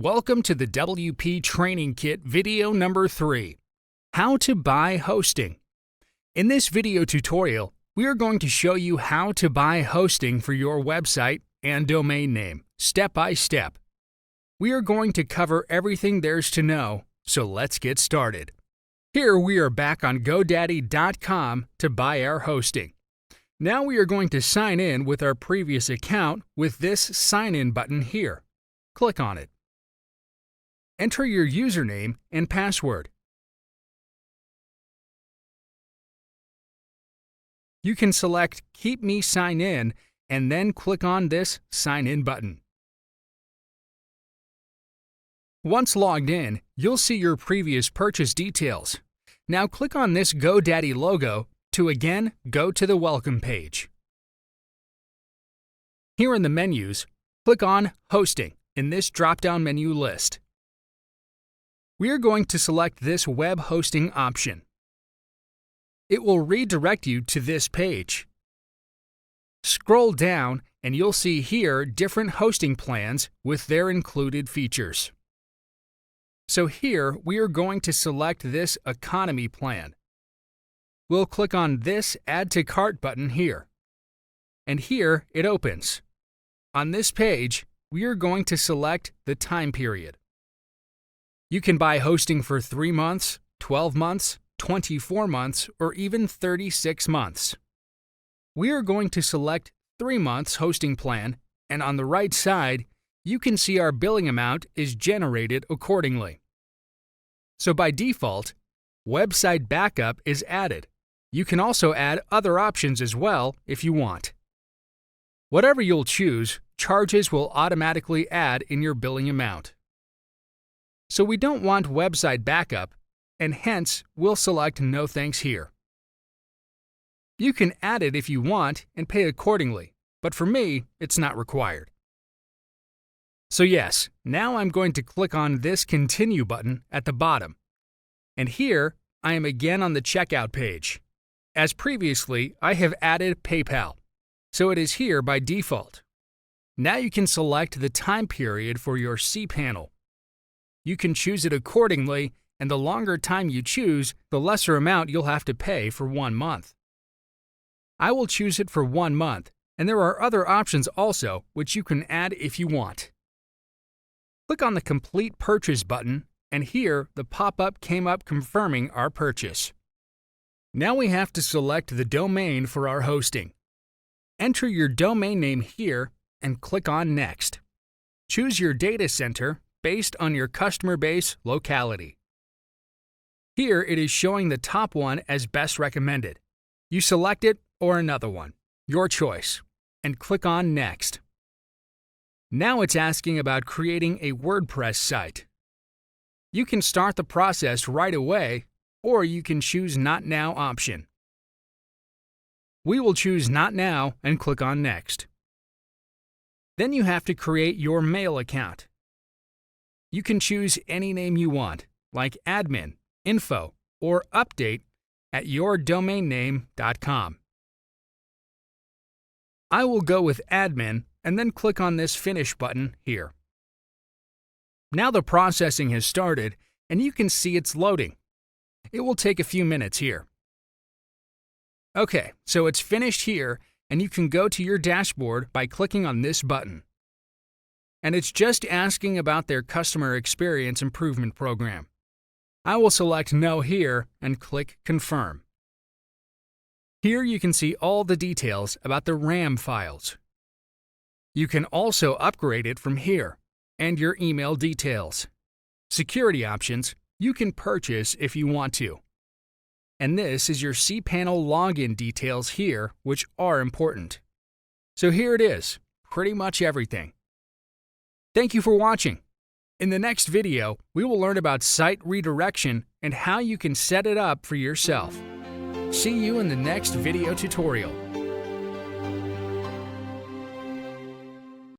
Welcome to the WP Training Kit video number 3, How to Buy Hosting. In this video tutorial, we are going to show you how to buy hosting for your website and domain name, step by step. We are going to cover everything there's to know, so let's get started. Here we are back on GoDaddy.com to buy our hosting. Now we are going to sign in with our previous account with this Sign In button here. Click on it. Enter your username and password. You can select Keep Me Sign In and then click on this Sign In button. Once logged in, you'll see your previous purchase details. Now click on this GoDaddy logo to again go to the Welcome page. Here in the menus, click on Hosting in this drop-down menu list. We are going to select this web hosting option. It will redirect you to this page. Scroll down and you'll see here different hosting plans with their included features. So here we are going to select this economy plan. We'll click on this Add to Cart button here. And here it opens. On this page, we are going to select the time period. You can buy hosting for 3 months, 12 months, 24 months, or even 36 months. We are going to select 3 months hosting plan, and on the right side, you can see our billing amount is generated accordingly. So by default, website backup is added. You can also add other options as well if you want. Whatever you'll choose, charges will automatically add in your billing amount. So we don't want website backup, and hence we'll select No Thanks here. You can add it if you want and pay accordingly, but for me, it's not required. So yes, now I'm going to click on this Continue button at the bottom. And here, I am again on the checkout page. As previously, I have added PayPal, so it is here by default. Now you can select the time period for your cPanel. You can choose it accordingly, and the longer time you choose, the lesser amount you'll have to pay for 1 month. I will choose it for 1 month, and there are other options also which you can add if you want. Click on the Complete Purchase button, and here the pop-up came up confirming our purchase. Now we have to select the domain for our hosting. Enter your domain name here and click on Next. Choose your data center based on your customer base locality. Here it is showing the top one as best recommended. You select it or another one, your choice, and click on Next. Now it's asking about creating a WordPress site. You can start the process right away, or you can choose Not Now option. We will choose Not Now and click on Next. Then you have to create your mail account. You can choose any name you want, like admin, info, or update at yourdomainname.com. I will go with admin and then click on this Finish button here. Now the processing has started and you can see it's loading. It will take a few minutes here. Okay, so it's finished here and you can go to your dashboard by clicking on this button. And it's just asking about their Customer Experience Improvement Program. I will select No here and click Confirm. Here you can see all the details about the RAM files. You can also upgrade it from here, and your email details. Security options you can purchase if you want to. And this is your cPanel login details here, which are important. So here it is, pretty much everything. Thank you for watching. In the next video, we will learn about site redirection and how you can set it up for yourself. See you in the next video tutorial.